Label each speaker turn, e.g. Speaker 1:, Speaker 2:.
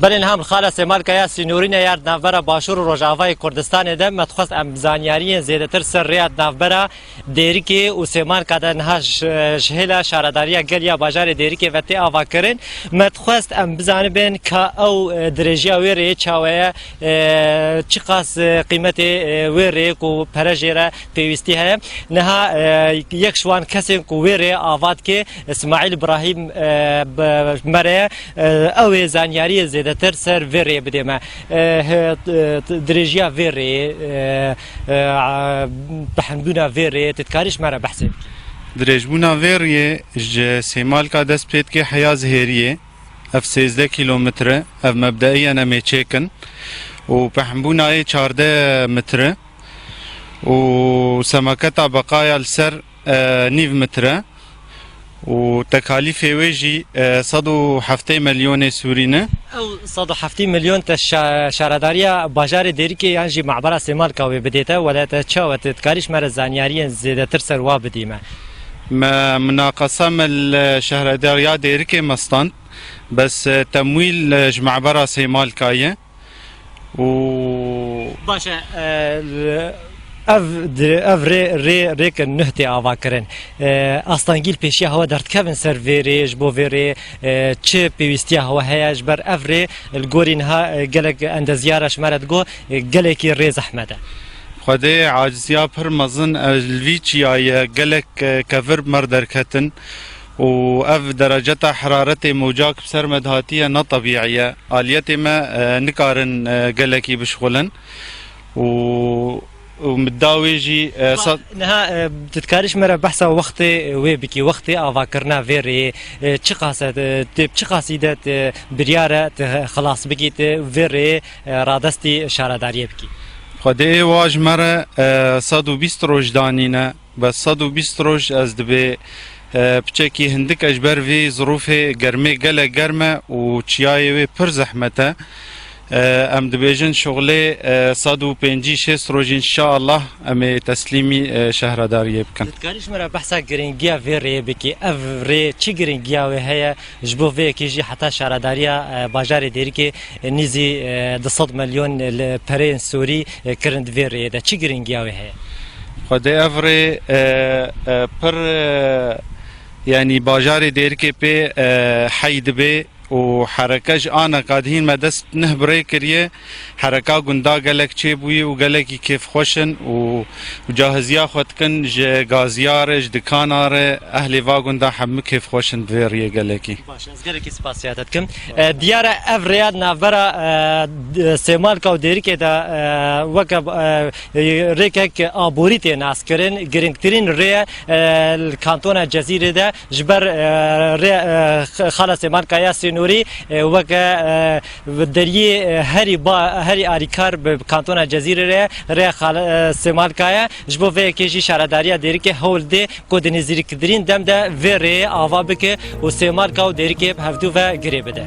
Speaker 1: بلین هم خاله سیمال که یا سینورین یارد نافبرا باشور و روجاوای کردستان ده متخص ام زانیاری زیادتر سر ریاد نافبرا دیری که و سیمال که ده نها شهلا شارداریا گلیا باجار دیری که وقتی آوا کرن متخص ام بزانه بین که او درجه ویری چاویه چقاس قیمت ویری کو پرجیره پیوستی های نها یک شوان کسی کو ویری آواد که اسماعیل ابراهیم مره او زانیاری زیادتر سر ویری بدیم درجه ویری بحنبونا ویری تتکاریش مرا بحثی
Speaker 2: درجبونا ویری سیمال که دست پید که حیا زهریه اف 13 کیلومتر اف مبدئيا نمیچکن و بحنبونا 14 متر و سمكتا بقايا السر 9 متر و تكاليف ويجي 107 مليون سورينه
Speaker 1: او 107 مليون شارداريا باجار ديركي يعني معبر سيمال كاوي بديته ولا تشاوت تكاريش مر زانياريا زياده ترسر وابديمه
Speaker 2: ما مناقصه من الشهرداريا ديركي مستند بس تمويل معبر سيمال كايه و
Speaker 1: باشا اف ریک نهتی آوا کرن استانگیل پیشی هوا درد کبن سر ویری جبو ویری چه پیوستی هوا هیاج بر اف ری الگورین ها گلک اندازیارش مرد گو گلکی ریز احمده
Speaker 2: خدای عاجزیا پر مزن الویچیای گلک کفر مردر کتن و اف درجات حرارت موجاك بسر مدهاتيه نا طبيعيه اليتي ما نكارن قلكي بشغلن ومداويجي
Speaker 1: نها بتتكارش مرة بحثا وقت ويبكي وقت افاكرنا فيري چقاسيدت بريارة خلاص بكيت فيري رادستي شارداريه بكي
Speaker 2: خدي واج مرة 120 روج دانينا بس 120 روج از دبي بچکی هندک اجبر وی ظروف گرمه گله گرمه و چیای وی پر زحمته ام دبیجن شغله 156 روز ان شاء الله ام تسلیمی شهرداری بکن
Speaker 1: تکاریش مرا بحثا گرینگیا وی بکی افری چی گرینگیا وی هيا جبو وی کیجی حتی شهرداری باجار دیری که نیزی 200 مليون پرین سوری کرند وی ده چی گرینگیا وی هيا
Speaker 2: خدای افری پر يعني باجاري ديركي بي حيد بي وحركاج انا قادهين ما دست نهبري كريه حركا قندا قالك تشيبوي وقالك كيف خوشن وجاهزيا خدكن غازيار دكانار اهلي واغندا حم كيف خوشن فيري قالك
Speaker 1: باش ازغرك سباسياتكم ديار افرياد نافرا سيمال كو ديركي دا وكب ريكك ابوريتي ناس كرين جرينكترين ري الكانتون الجزيره ده جبر خلاص سيمال كاياسين نوري وكا دري هري اريكار بكانتون الجزيره ري سيمال كايا جبو في كيجي شارداريا ديركي هول دي كودني زيركدرين دم ده فيري افابك وسيمال كاو ديركي هفدو و غريبه